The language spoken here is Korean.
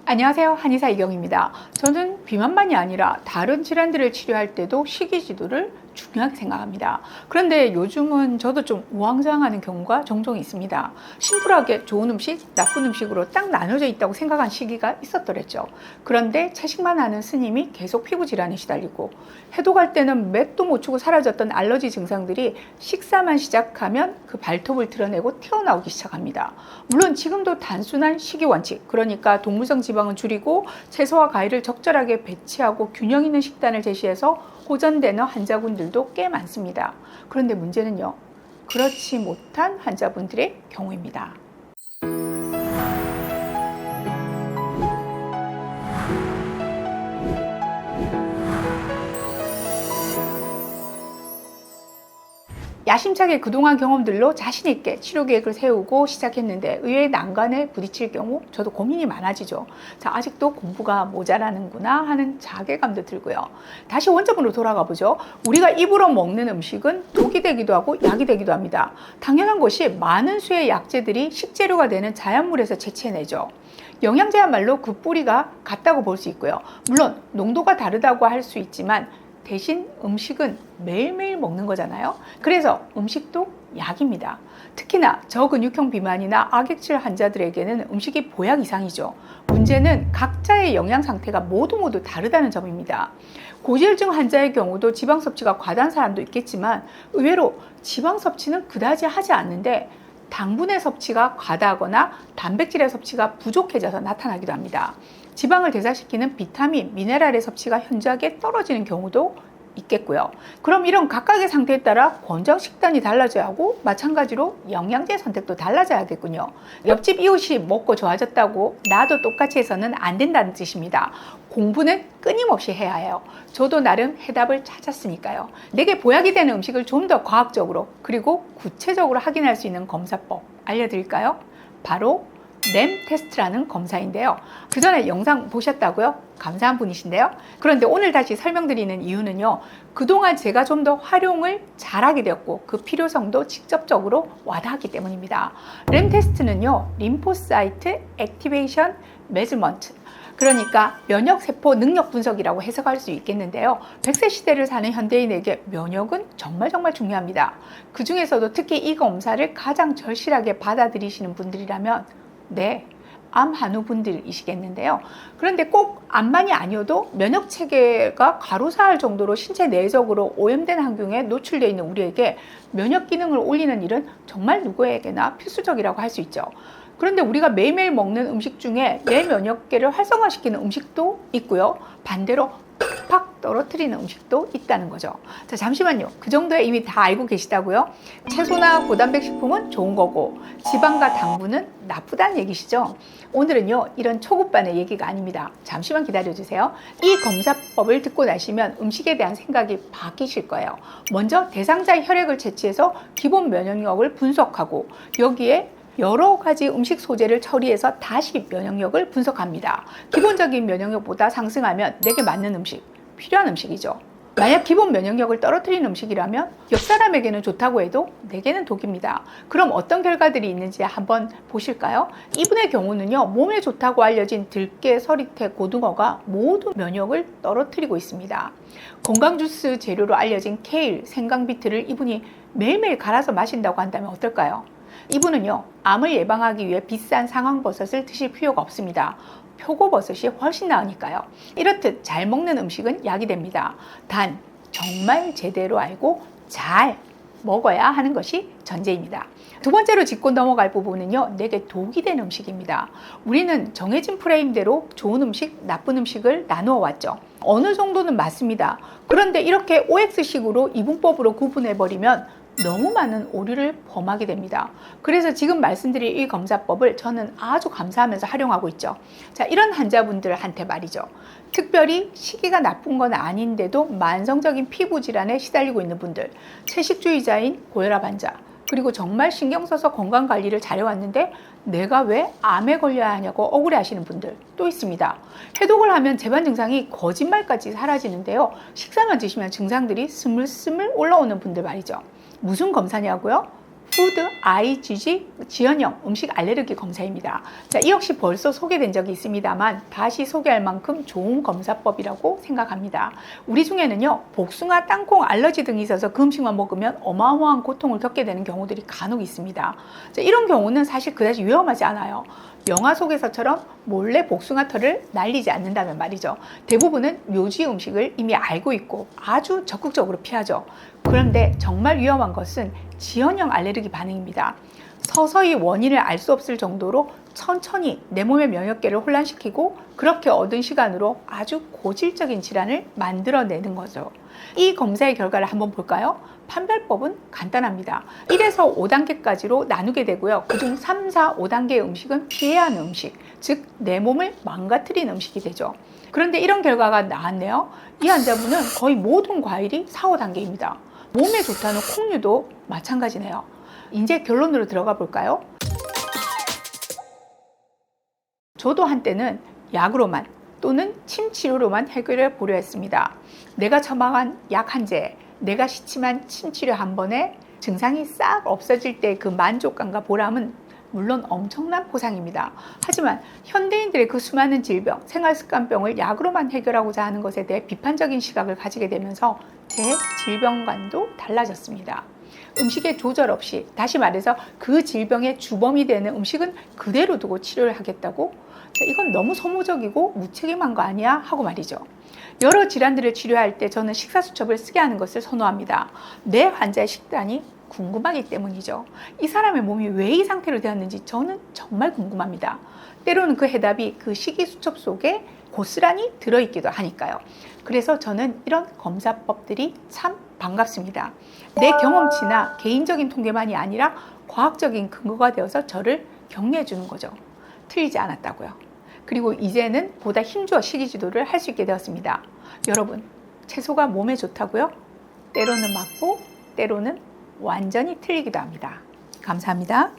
안녕하세요. 한의사 이경입니다. 저는 비만만이 아니라 다른 질환들을 치료할 때도 식이지도를 중요하게 생각합니다. 그런데 요즘은 저도 좀 우왕좌왕하는 경우가 종종 있습니다. 심플하게 좋은 음식, 나쁜 음식으로 딱 나눠져 있다고 생각한 시기가 있었더랬죠. 그런데 채식만 하는 스님이 계속 피부 질환에 시달리고 해독할 때는 맥도 못 추고 사라졌던 알러지 증상들이 식사만 시작하면 그 발톱을 드러내고 튀어나오기 시작합니다. 물론 지금도 단순한 식이 원칙, 그러니까 동물성 지방은 줄이고 채소와 과일을 적절하게 배치하고 균형 있는 식단을 제시해서 호전되는 환자분들도 꽤 많습니다. 그런데 문제는요, 그렇지 못한 환자분들의 경우입니다. 야심차게 그동안 경험들로 자신있게 치료 계획을 세우고 시작했는데 의외의 난관에 부딪힐 경우 저도 고민이 많아지죠. 자, 아직도 공부가 모자라는구나 하는 자괴감도 들고요. 다시 원점으로 돌아가 보죠. 우리가 입으로 먹는 음식은 독이 되기도 하고 약이 되기도 합니다. 당연한 것이 많은 수의 약재들이 식재료가 되는 자연물에서 채취해내죠. 영양제야말로 그 뿌리가 같다고 볼 수 있고요. 물론 농도가 다르다고 할 수 있지만 대신 음식은 매일매일 먹는 거잖아요. 그래서 음식도 약입니다. 특히나 저근육형 비만이나 악액질 환자들에게는 음식이 보약 이상이죠. 문제는 각자의 영양 상태가 모두 다르다는 점입니다. 고지혈증 환자의 경우도 지방 섭취가 과다한 사람도 있겠지만 의외로 지방 섭취는 그다지 하지 않는데 당분의 섭취가 과다하거나 단백질의 섭취가 부족해져서 나타나기도 합니다. 지방을 대사시키는 비타민, 미네랄의 섭취가 현저하게 떨어지는 경우도 있겠고요. 그럼 이런 각각의 상태에 따라 권장 식단이 달라져야 하고 마찬가지로 영양제 선택도 달라져야겠군요. 옆집 이웃이 먹고 좋아졌다고 나도 똑같이 해서는 안 된다는 뜻입니다. 공부는 끊임없이 해야 해요. 저도 나름 해답을 찾았으니까요. 내게 보약이 되는 음식을 좀 더 과학적으로 그리고 구체적으로 확인할 수 있는 검사법 알려드릴까요? 바로 램 테스트라는 검사인데요. 그 전에 영상 보셨다고요? 감사한 분이신데요. 그런데 오늘 다시 설명드리는 이유는요. 그동안 제가 좀 더 활용을 잘하게 되었고 그 필요성도 직접적으로 와닿았기 때문입니다. 램 테스트는요. 림포사이트 액티베이션 메저먼트, 그러니까 면역세포 능력 분석이라고 해석할 수 있겠는데요. 100세 시대를 사는 현대인에게 면역은 정말 중요합니다. 그 중에서도 특히 이 검사를 가장 절실하게 받아들이시는 분들이라면 네, 암 한우분들이시겠는데요. 그런데 꼭 암만이 아니어도 면역체계가 가로사할 정도로 신체 내적으로 오염된 환경에 노출되어 있는 우리에게 면역 기능을 올리는 일은 정말 누구에게나 필수적이라고 할 수 있죠. 그런데 우리가 매일매일 먹는 음식 중에 내 면역계를 활성화시키는 음식도 있고요. 반대로 팍 떨어뜨리는 음식도 있다는 거죠. 자, 잠시만요. 그 정도에 이미 다 알고 계시다고요? 채소나 고단백 식품은 좋은 거고 지방과 당분은 나쁘다는 얘기시죠? 오늘은요, 이런 초급반의 얘기가 아닙니다. 잠시만 기다려주세요. 이 검사법을 듣고 나시면 음식에 대한 생각이 바뀌실 거예요. 먼저 대상자의 혈액을 채취해서 기본 면역력을 분석하고 여기에 여러 가지 음식 소재를 처리해서 다시 면역력을 분석합니다. 기본적인 면역력보다 상승하면 내게 맞는 음식, 필요한 음식이죠. 만약 기본 면역력을 떨어뜨리는 음식이라면 옆 사람에게는 좋다고 해도 내게는 독입니다. 그럼 어떤 결과들이 있는지 한번 보실까요? 이분의 경우는요, 몸에 좋다고 알려진 들깨, 서리태, 고등어가 모두 면역을 떨어뜨리고 있습니다. 건강 주스 재료로 알려진 케일, 생강비트를 이분이 매일매일 갈아서 마신다고 한다면 어떨까요? 이분은요, 암을 예방하기 위해 비싼 상황버섯을 드실 필요가 없습니다. 표고버섯이 훨씬 나으니까요. 이렇듯 잘 먹는 음식은 약이 됩니다. 단 정말 제대로 알고 잘 먹어야 하는 것이 전제입니다. 두 번째로 짚고 넘어갈 부분은요, 내게 독이 된 음식입니다. 우리는 정해진 프레임대로 좋은 음식, 나쁜 음식을 나누어 왔죠. 어느 정도는 맞습니다. 그런데 이렇게 OX식으로 이분법으로 구분해버리면 너무 많은 오류를 범하게 됩니다. 그래서 지금 말씀드릴 이 검사법을 저는 아주 감사하면서 활용하고 있죠. 자, 이런 환자분들한테 말이죠. 특별히 시기가 나쁜 건 아닌데도 만성적인 피부 질환에 시달리고 있는 분들, 채식주의자인 고혈압 환자, 그리고 정말 신경 써서 건강 관리를 잘해왔는데 내가 왜 암에 걸려야 하냐고 억울해 하시는 분들 또 있습니다. 해독을 하면 재반 증상이 거짓말까지 사라지는데요. 식사만 드시면 증상들이 스물스물 올라오는 분들 말이죠. 무슨 검사냐고요? 푸드 IgG 지연형 음식 알레르기 검사입니다. 자, 이 역시 벌써 소개된 적이 있습니다만 다시 소개할 만큼 좋은 검사법이라고 생각합니다. 우리 중에는요, 복숭아, 땅콩 알러지 등이 있어서 그 음식만 먹으면 어마어마한 고통을 겪게 되는 경우들이 간혹 있습니다. 자, 이런 경우는 사실 그다지 위험하지 않아요. 영화 속에서처럼 몰래 복숭아 털을 날리지 않는다면 말이죠. 대부분은 묘지 음식을 이미 알고 있고 아주 적극적으로 피하죠. 그런데 정말 위험한 것은 지연형 알레르기 반응입니다. 서서히 원인을 알 수 없을 정도로 천천히 내 몸의 면역계를 혼란시키고 그렇게 얻은 시간으로 아주 고질적인 질환을 만들어내는 거죠. 이 검사의 결과를 한번 볼까요? 판별법은 간단합니다. 1에서 5단계까지로 나누게 되고요. 그중 3, 4, 5단계의 음식은 피해야 하는 음식, 즉 내 몸을 망가뜨리는 음식이 되죠. 그런데 이런 결과가 나왔네요. 이 환자분은 거의 모든 과일이 4, 5단계입니다. 몸에 좋다는 콩류도 마찬가지네요. 이제 결론으로 들어가 볼까요? 저도 한때는 약으로만 또는 침 치료로만 해결해 보려 했습니다. 내가 처방한 약 한 제, 내가 시침한 침 치료 한 번에 증상이 싹 없어질 때 그 만족감과 보람은 물론 엄청난 보상입니다. 하지만 현대인들의 그 수많은 질병, 생활습관병을 약으로만 해결하고자 하는 것에 대해 비판적인 시각을 가지게 되면서 제 질병관도 달라졌습니다. 음식의 조절 없이, 다시 말해서 그 질병의 주범이 되는 음식은 그대로 두고 치료를 하겠다고? 이건 너무 소모적이고 무책임한 거 아니야? 하고 말이죠. 여러 질환들을 치료할 때 저는 식사수첩을 쓰게 하는 것을 선호합니다. 내 환자의 식단이 궁금하기 때문이죠. 이 사람의 몸이 왜 이 상태로 되었는지 저는 정말 궁금합니다. 때로는 그 해답이 그 식이수첩 속에 고스란히 들어있기도 하니까요. 그래서 저는 이런 검사법들이 참 반갑습니다. 내 경험치나 개인적인 통계만이 아니라 과학적인 근거가 되어서 저를 격려해 주는 거죠. 틀리지 않았다고요. 그리고 이제는 보다 힘주어 식이지도를 할 수 있게 되었습니다. 여러분, 채소가 몸에 좋다고요? 때로는 맞고 때로는 완전히 틀리기도 합니다. 감사합니다.